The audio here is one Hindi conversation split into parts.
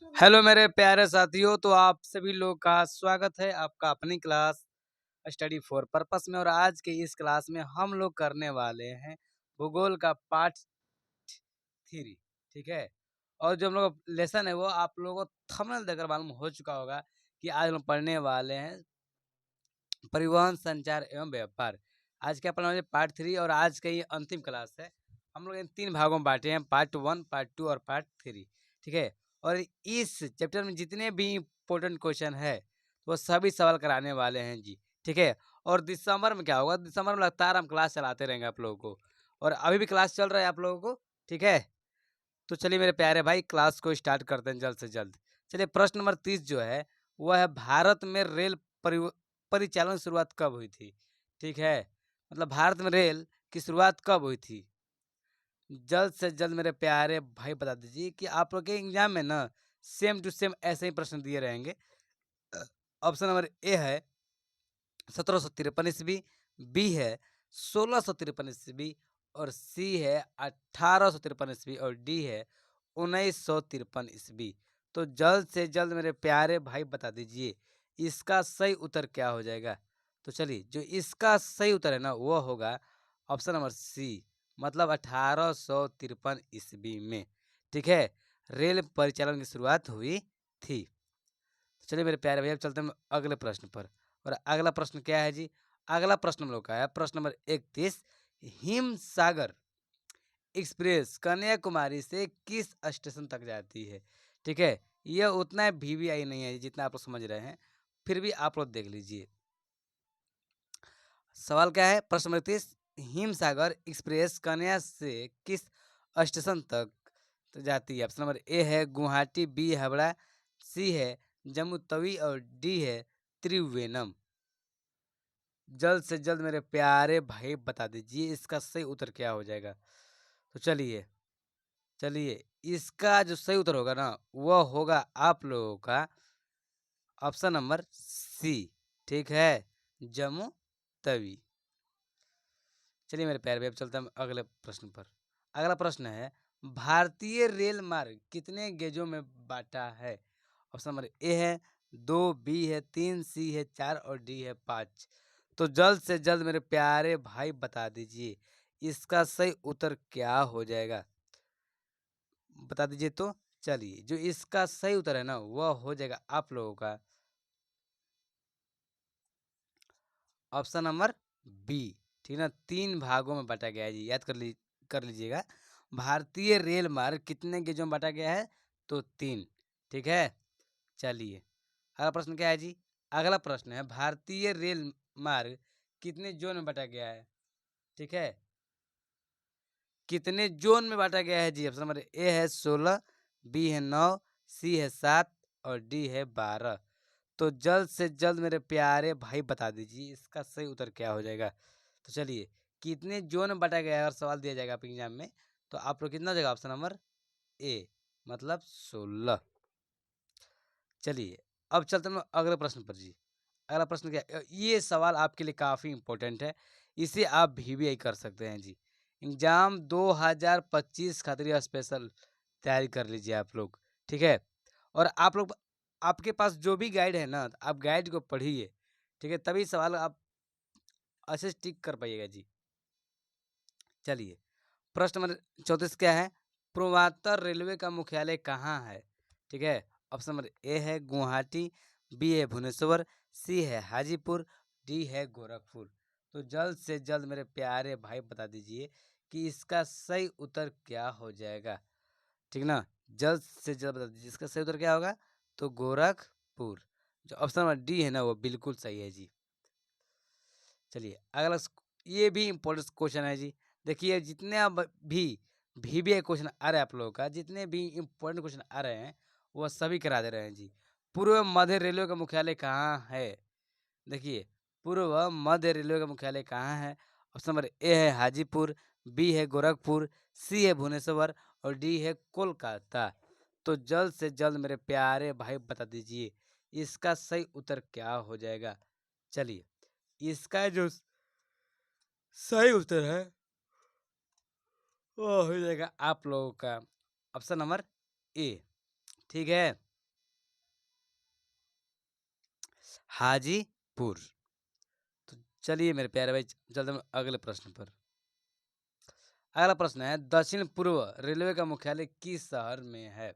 हेलो मेरे प्यारे साथियों, तो आप सभी लोग का स्वागत है आपका अपनी क्लास स्टडी फॉर पर्पस में। और आज के इस क्लास में हम लोग करने वाले हैं भूगोल का पार्ट 3। ठीक है। और जो हम लोग लेसन है वो आप लोगों को थंबनेल देखकर मालूम हो चुका होगा कि आज हम लोग पढ़ने वाले हैं परिवहन, संचार एवं व्यापार। आज क्या पढ़ने वाले पार्ट 3, और आज का ये अंतिम क्लास है। हम लोग इन 3 भागों में बांटे हैं, पार्ट 1, पार्ट 2 और पार्ट 3। ठीक है। और इस चैप्टर में जितने भी इम्पोर्टेंट क्वेश्चन है वो सभी सवाल कराने वाले हैं जी। ठीक है। और दिसंबर में क्या होगा, दिसंबर में लगातार हम क्लास चलाते रहेंगे आप लोगों को, और अभी भी क्लास चल रहा है आप लोगों को। ठीक है। तो चलिए मेरे प्यारे भाई, क्लास को स्टार्ट करते हैं जल्द से जल्द। चलिए, प्रश्न नंबर 30 जो है वह है, भारत में रेल परिचालन की शुरुआत कब हुई थी? ठीक है। मतलब भारत में रेल की शुरुआत कब हुई थी? जल्द से जल्द मेरे प्यारे भाई बता दीजिए कि आप लोग के एग्जाम में ना सेम टू सेम ऐसे ही प्रश्न दिए रहेंगे। ऑप्शन नंबर ए है 1753 ईस्वी, बी है 1653 ईस्वी, और सी है 1853 ईस्वी, और डी है 1953 ईस्वी। तो जल्द से जल्द मेरे प्यारे भाई बता दीजिए इसका सही उत्तर क्या हो जाएगा। तो चलिए, जो इसका सही उत्तर है ना वो होगा ऑप्शन नंबर सी, मतलब 1853 ईस्वी में। ठीक है। रेल परिचालन की शुरुआत हुई थी। तो चलिए मेरे प्यारे भैया, अब चलते हैं अगले प्रश्न पर। और अगला प्रश्न क्या है जी? अगला प्रश्न हम लोग का है प्रश्न नंबर 31। हिम सागर एक्सप्रेस कन्याकुमारी से किस स्टेशन तक जाती है? ठीक है। यह उतना वीवीआई नहीं है जितना आप लोग समझ रहे हैं, फिर भी आप लोग देख लीजिए। सवाल क्या है? प्रश्न नंबर 31, हिम सागर एक्सप्रेस कन्या से किस स्टेशन तक तो जाती है? ऑप्शन नंबर ए है गुवाहाटी, बी है हावड़ा, सी है जम्मू तवी, और डी है त्रिवेंद्रम। जल्द से जल्द मेरे प्यारे भाई बता दीजिए इसका सही उत्तर क्या हो जाएगा। तो चलिए चलिए, इसका जो सही उत्तर होगा ना वह होगा आप लोगों का ऑप्शन नंबर सी। ठीक है, जम्मू तवी। चलिए मेरे प्यारे भाई, अब चलते हैं अगले प्रश्न पर। अगला प्रश्न है, भारतीय रेल मार्ग कितने गेजों में बांटा है? ऑप्शन नंबर ए है 2, बी है 3, सी है 4, और डी है 5। तो जल्द से जल्द मेरे प्यारे भाई बता दीजिए इसका सही उत्तर क्या हो जाएगा। बता दीजिए तो। चलिए, जो इसका सही उत्तर है ना वह हो जाएगा आप लोगों का ऑप्शन नंबर बी। ठीक है ना, 3 भागों में बांटा गया है जी, याद कर लीजिएगा। भारतीय रेल मार्ग कितने गेजों में बांटा गया है? तो 3। ठीक है। चलिए, अगला प्रश्न क्या है जी? अगला प्रश्न है, भारतीय रेल मार्ग कितने जोन में बांटा गया है? ठीक है। कितने जोन में बांटा गया है जी? ऑप्शन नंबर ए है 16, बी है 9, सी है 7, और डी है 12। तो जल्द से जल्द मेरे प्यारे भाई बता दीजिए इसका सही उत्तर क्या हो जाएगा। तो चलिए, कितने जोन में बांटा गया है अगर सवाल दिया जाएगा आपके एग्जाम में, तो आप लोग कितना जाएगा? ऑप्शन नंबर ए, मतलब 16। चलिए, अब चलते हैं अगले प्रश्न पर जी। अगला प्रश्न क्या है? ये सवाल आपके लिए काफ़ी इंपॉर्टेंट है, इसे आप वीवीआई कर सकते हैं जी। एग्जाम 2025 खातिर स्पेशल तैयारी कर लीजिए आप लोग। ठीक है। और आप लोग, आपके पास जो भी गाइड है ना, आप गाइड को पढ़िए। ठीक है, तभी सवाल आप अच्छे से टिक कर पाइएगा जी। चलिए, प्रश्न नंबर 34 क्या है? पूर्वोत्तर रेलवे का मुख्यालय कहाँ है? ठीक है। ऑप्शन नंबर ए है गुवाहाटी, बी है भुवनेश्वर, सी है हाजीपुर, डी है गोरखपुर। तो जल्द से जल्द मेरे प्यारे भाई बता दीजिए कि इसका सही उत्तर क्या हो जाएगा। ठीक ना, जल्द से जल्द बता दीजिए इसका सही उत्तर क्या होगा। तो गोरखपुर। जो ऑप्शन नंबर डी है ना वो बिल्कुल सही है जी। चलिए, अगला ये भी इम्पोर्टेंट क्वेश्चन है जी। देखिए, जितने अब भी वीवीआई क्वेश्चन आ रहे हैं आप लोगों का, जितने भी इम्पोर्टेंट क्वेश्चन आ रहे हैं वो सभी करा दे रहे हैं जी। पूर्व मध्य रेलवे का मुख्यालय कहाँ है? देखिए, पूर्व मध्य रेलवे का मुख्यालय कहाँ है? ऑप्शन नंबर ए है हाजीपुर, बी है गोरखपुर, सी है भुवनेश्वर, और डी है कोलकाता। तो जल्द से जल्द मेरे प्यारे भाई बता दीजिए इसका सही उत्तर क्या हो जाएगा। चलिए, इसका जो सही उत्तर है वो हो जाएगा आप लोगों का ऑप्शन नंबर ए। ठीक है। हाजीपुर। तो चलिए मेरे प्यारे भाई, चलते हैं अगले प्रश्न पर। अगला प्रश्न है, दक्षिण पूर्व रेलवे का मुख्यालय किस शहर में है?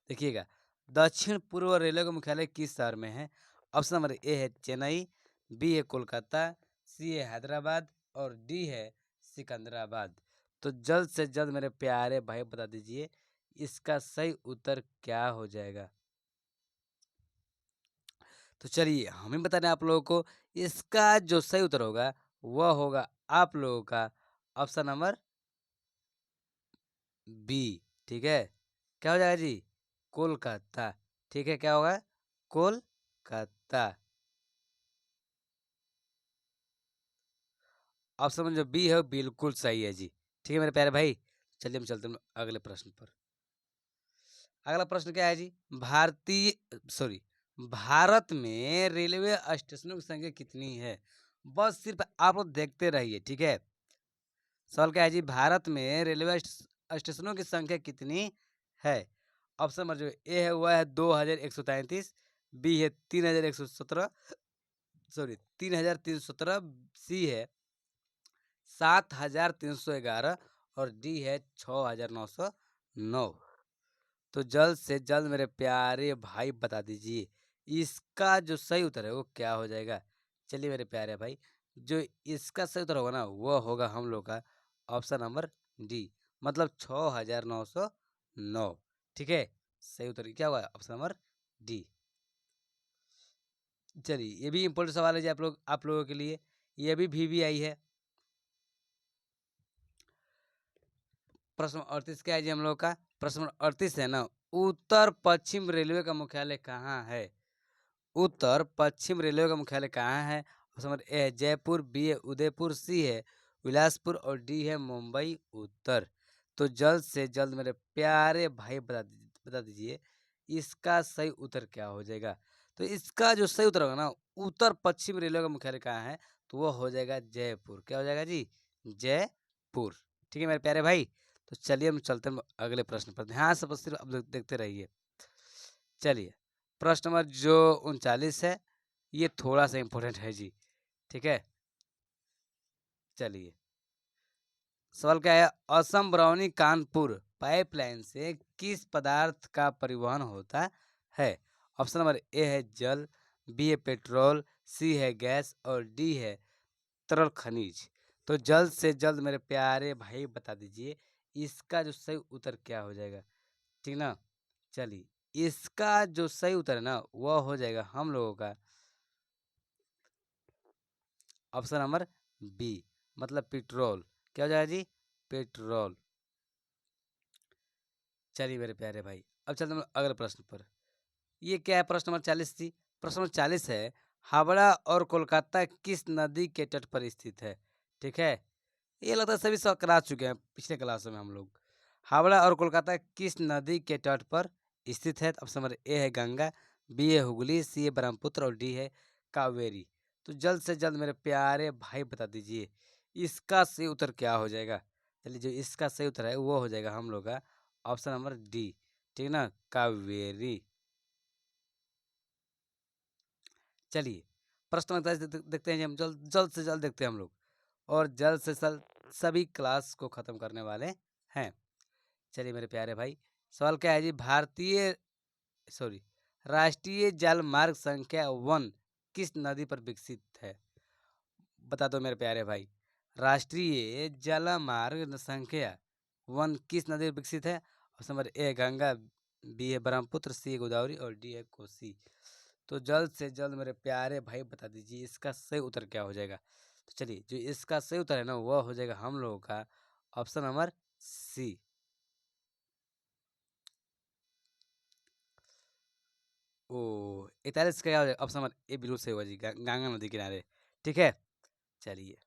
देखिएगा, दक्षिण पूर्व रेलवे का मुख्यालय किस शहर में है? ऑप्शन नंबर ए है चेन्नई, बी है कोलकाता, सी है हैदराबाद और डी है सिकंदराबाद। तो जल्द से जल्द मेरे प्यारे भाई बता दीजिए, इसका सही उत्तर क्या हो जाएगा। तो चलिए हम ही बता रहे हैं आप लोगों को, इसका जो सही उत्तर होगा वह होगा आप लोगों का ऑप्शन नंबर बी। ठीक है, क्या हो जाएगा जी? कोलकाता। ठीक है, क्या होगा? कोलकाता। ऑप्शन में जो बी है वो बिल्कुल सही है जी। ठीक है मेरे प्यारे भाई, चलिए हम चलते हैं अगले प्रश्न पर। अगला प्रश्न क्या है जी? भारतीय सॉरी भारत में रेलवे स्टेशनों की संख्या कितनी है? बस सिर्फ आप लोग देखते रहिए। ठीक है, सवाल क्या है जी? भारत में रेलवे स्टेशनों की संख्या कितनी है? ऑप्शन नंबर जो ए है वह है 2133, बी है 3117, सॉरी 3317, सी है 7311 और डी है 6909। तो जल्द से जल्द मेरे प्यारे भाई बता दीजिए, इसका जो सही उत्तर है वो क्या हो जाएगा। चलिए मेरे प्यारे भाई, जो इसका सही उत्तर होगा ना वो होगा हम लोग का ऑप्शन नंबर डी, मतलब 6909। ठीक है, सही उत्तर क्या होगा? Option number D. चलिए ये भी इम्पोर्टेंट सवाल है जी आप लोगों के लिए, ये भी आई है। प्रश्न 38 क्या है जी हम लोग का? प्रश्न 38 है ना, उत्तर पश्चिम रेलवे का मुख्यालय कहाँ है? उत्तर पश्चिम रेलवे का मुख्यालय कहाँ है? ऑप्शन नंबर ए है जयपुर, बी है उदयपुर, सी है बिलासपुर और डी है मुंबई उत्तर। तो जल्द से जल्द मेरे प्यारे भाई बता दीजिए, इसका सही उत्तर क्या हो जाएगा। तो इसका जो सही उत्तर होगा ना, उत्तर पश्चिम रेलवे का मुख्यालय कहाँ है, तो वो हो जाएगा जयपुर। क्या हो जाएगा जी? जयपुर। ठीक है मेरे प्यारे भाई, तो चलिए हम चलते हैं अगले प्रश्न पर, ध्यान से बस सिर्फ आप लोग देखते रहिए। चलिए प्रश्न नंबर जो 39 है, ये थोड़ा सा इम्पोर्टेंट है जी। ठीक है, चलिए सवाल क्या है? असम बरौनी कानपुर पाइपलाइन से किस पदार्थ का परिवहन होता है? ऑप्शन नंबर ए है जल, बी है पेट्रोल, सी है गैस और डी है तरल खनिज। तो जल्द से जल्द मेरे प्यारे भाई बता दीजिए, इसका जो सही उत्तर क्या हो जाएगा। ठीक ना, चलिए इसका जो सही उत्तर है ना वह हो जाएगा हम लोगों का ऑप्शन नंबर बी, मतलब पेट्रोल। क्या हो जाएगा जी? पेट्रोल। चलिए मेरे प्यारे भाई, अब चलते हैं अगले प्रश्न पर। ये क्या है? प्रश्न नंबर 40 थी। प्रश्न नंबर 40 है, हावड़ा और कोलकाता किस नदी के तट पर स्थित है? ठीक है, ये लगता है सभी सब क्लास चुके हैं पिछले क्लासों में हम लोग। हावड़ा और कोलकाता किस नदी के तट पर स्थित है? ऑप्शन नंबर ए है गंगा, बी है हुगली, सी है ब्रह्मपुत्र और डी है कावेरी। तो जल्द से जल्द मेरे प्यारे भाई बता दीजिए, इसका सही उत्तर क्या हो जाएगा। चलिए जो इसका सही उत्तर है वो हो जाएगा हम लोग का ऑप्शन नंबर डी। ठीक है ना, कावेरी। चलिए प्रश्न नंबर 23 देखते हैं जी हम, जल्द जल्द से जल्द देखते हैं हम लोग, और जल्द से जल्द सभी क्लास को ख़त्म करने वाले हैं। चलिए मेरे प्यारे भाई, सवाल क्या है जी? भारतीय सॉरी राष्ट्रीय जलमार्ग संख्या 1 किस नदी पर विकसित है? बता दो मेरे प्यारे भाई, राष्ट्रीय जलमार्ग संख्या 1 किस नदी पर विकसित है? Option number A Ganga, B है ब्रह्मपुत्र, सी है गोदावरी और डी है कोसी। तो जल्द से जल्द मेरे प्यारे भाई बता दीजिए, इसका सही उत्तर क्या हो जाएगा। तो चलिए जो इसका सही उत्तर है ना वह हो जाएगा हम लोगों का ऑप्शन नंबर सी। ओ 41 का क्या हो जाएगा? ऑप्शन नंबर ए बिल्कुल सही होगा जी, गंगा नदी किनारे। ठीक है, चलिए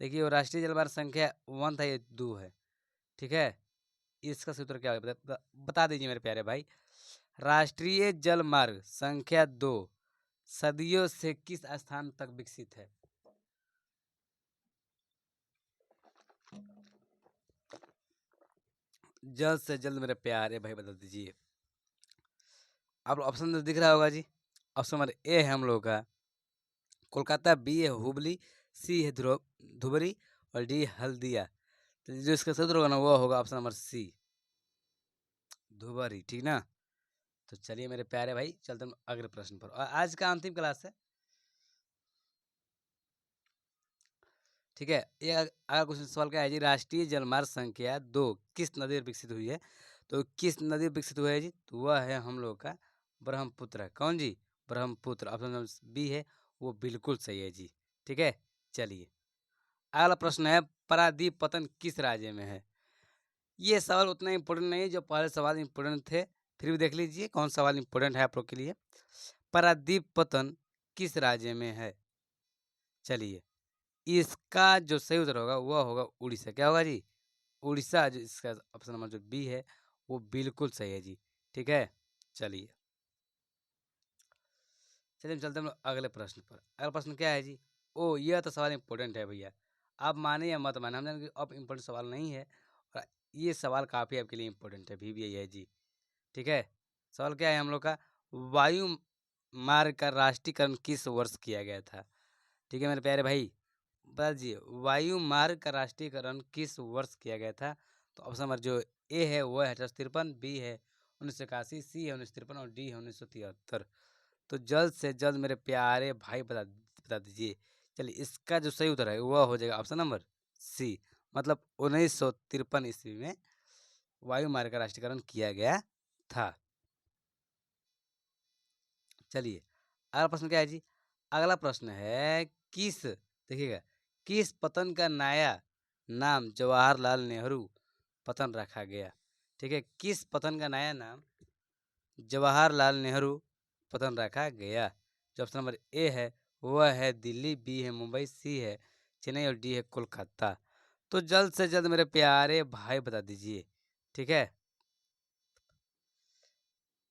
देखिए वो राष्ट्रीय जलमार्ग संख्या 1 था, ये 2 है। ठीक है, इसका सूत्र क्या है बता दीजिए मेरे प्यारे भाई। राष्ट्रीय जलमार्ग संख्या 2 सदियों से किस स्थान तक विकसित है? जल्द से जल्द मेरे प्यारे भाई बता दीजिए। आप ऑप्शन दिख रहा होगा जी। ऑप्शन नंबर ए है हम लोग का कोलकाता, बी है हुबली, सी है धुबरी और डी हल्दिया। तो जो इसका सही उत्तर होगा ना वो होगा ऑप्शन नंबर सी, धुबरी। ठीक ना। तो चलिए मेरे प्यारे भाई, चलते हम अगले प्रश्न पर। और आज का अंतिम क्लास है, ठीक है। ये अगला क्वेश्चन सवाल क्या है जी, राष्ट्रीय जलमार्ग संख्या 2 किस नदी पर विकसित हुई है? तो किस नदी पर विकसित हुआ है जी? तो वह है हम लोग का ब्रह्मपुत्र। कौन जी? ब्रह्मपुत्र। ऑप्शन नंबर बी है वो बिल्कुल सही है जी। ठीक है। चलिए अगला प्रश्न है, पारादीप पतन किस राज्य में है? ये सवाल उतना इम्पोर्टेंट नहीं है जो पहले सवाल इम्पोर्टेंट थे, फिर भी देख लीजिए कौन सवाल इम्पोर्टेंट है आप लोग के लिए। पारादीप पतन किस राज्य में है? चलिए इसका जो सही उत्तर होगा वह होगा उड़ीसा। क्या होगा जी? उड़ीसा। जो इसका ऑप्शन नंबर जो बी है वो बिल्कुल सही है जी। ठीक है। चलिए चलिए हम चलते हैं हम लोग अगले प्रश्न पर। अगला प्रश्न क्या है जी? ओ यह तो सवाल इम्पोर्टेंट है भैया, आप माने या मत माने, हम जान अब इम्पोर्टेंट सवाल नहीं है और ये सवाल काफ़ी आपके लिए इम्पोर्टेंट है भी यही है जी। ठीक है। सवाल क्या है हम लोग का, वायु मार्ग का राष्ट्रीयकरण किस वर्ष किया गया था? ठीक है मेरे प्यारे भाई, बता दीजिए वायु मार्ग का राष्ट्रीयकरण किस वर्ष किया गया था? तो ऑप्शन नंबर जो ए है वो है 1853, बी है 1981, सी है 1953 और डी है 1973। तो जल्द से जल्द मेरे प्यारे भाई बता दीजिए। चलिए इसका जो सही उत्तर है वह हो जाएगा ऑप्शन नंबर सी, मतलब 1953 ईस्वी में वायु मार्ग का राष्ट्रीयकरण किया गया था। चलिए अगला प्रश्न क्या है जी? अगला प्रश्न है, किस देखिएगा किस पतन का नया नाम जवाहरलाल नेहरू पतन रखा गया? ठीक है, किस पतन का नया नाम जवाहरलाल नेहरू पतन रखा गया? जो ऑप्शन नंबर ए है वह है दिल्ली, बी है मुंबई, सी है चेन्नई और डी है कोलकाता। तो जल्द से जल्द मेरे प्यारे भाई बता दीजिए। ठीक है।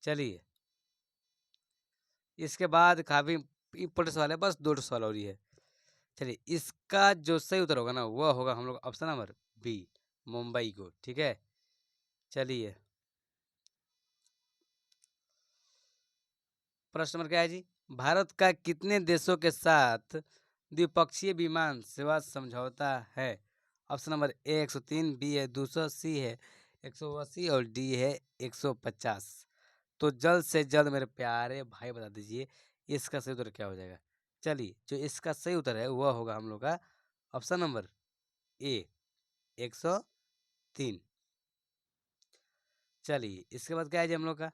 चलिए इसके बाद काफ़ी इम्पोर्टेंट सवाल है, बस 2 सवाल और ही है। चलिए इसका जो सही उत्तर होगा ना वह होगा हम लोग ऑप्शन नंबर बी, मुंबई को। ठीक है। चलिए प्रश्न नंबर क्या है जी? भारत का कितने देशों के साथ द्विपक्षीय विमान सेवा समझौता है? ऑप्शन नंबर ए 103, बी है 200, सी है 180 और डी है 150। तो जल्द से जल्द मेरे प्यारे भाई बता दीजिए इसका सही उत्तर क्या हो जाएगा। चलिए जो इसका सही उत्तर है वह होगा हम लोग का ऑप्शन नंबर ए 103। चलिए इसके बाद क्या है जी हम लोग का,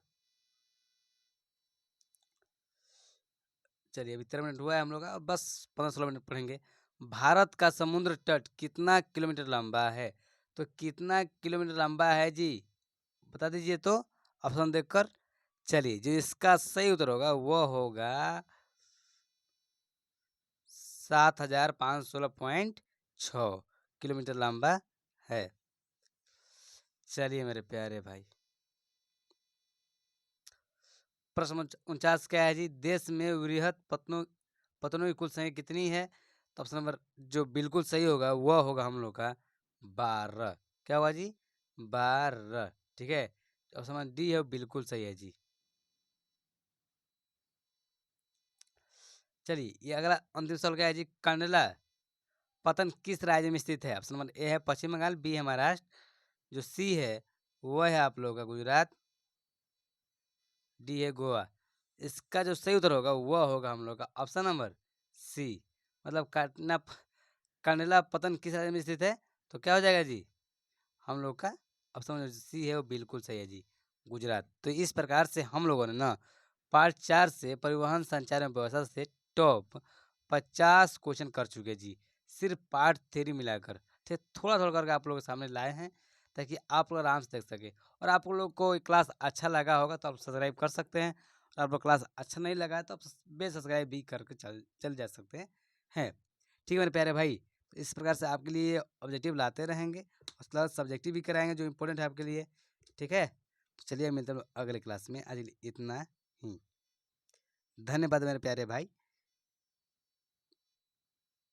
चलिए अभी 13 मिनट हुआ है हम लोग का, बस 15-16 मिनट पढ़ेंगे। भारत का समुद्र तट कितना किलोमीटर लंबा है? तो कितना किलोमीटर लंबा है जी बता दीजिए तो ऑप्शन देखकर। चलिए जो इसका सही उत्तर होगा वो होगा 7516.6 किलोमीटर लंबा है। चलिए मेरे प्यारे भाई, प्रश्न 49 क्या है जी? देश में वृहद पतनों की कुल संख्या कितनी है? तो ऑप्शन नंबर जो बिल्कुल सही होगा वह होगा हम लोग का 12। क्या होगा जी? 12। ठीक है। ऑप्शन नंबर डी है वो बिल्कुल सही है जी। चलिए ये अगला अंतिम सवाल क्या है जी? कंडला पतन किस राज्य में स्थित है? ऑप्शन नंबर ए है पश्चिम बंगाल, बी है महाराष्ट्र, जो सी है वह है आप लोगों का गुजरात, डी है गोवा। इसका जो सही उत्तर होगा वह होगा हम लोग का ऑप्शन नंबर सी, मतलब कंडला पतन किस राज्य में स्थित है? तो क्या हो जाएगा जी हम लोग का ऑप्शन नंबर सी है वो बिल्कुल सही है जी, गुजरात। तो इस प्रकार से हम लोगों ने ना पार्ट 4 से परिवहन संचार एवं व्यवस्था से टॉप 50 क्वेश्चन कर चुके जी, सिर्फ पार्ट 3 मिलाकर। ठीक, थोड़ा थोड़ा करके आप लोगों के सामने लाए हैं ताकि आप लोग आराम से देख सके। और आप लोग को क्लास अच्छा लगा होगा तो आप सब्सक्राइब कर सकते हैं, और आप लोग क्लास अच्छा नहीं लगा है तो आप बेसब्सक्राइब भी करके चल जा सकते हैं। ठीक है मेरे प्यारे भाई, तो इस प्रकार से आपके लिए ऑब्जेक्टिव लाते रहेंगे, उसके बाद सब्जेक्टिव भी कराएंगे जो इम्पोर्टेंट है आपके लिए। ठीक है। तो चलिए मिलते हैं अगले क्लास में, आज के लिए इतना ही। धन्यवाद मेरे प्यारे भाई।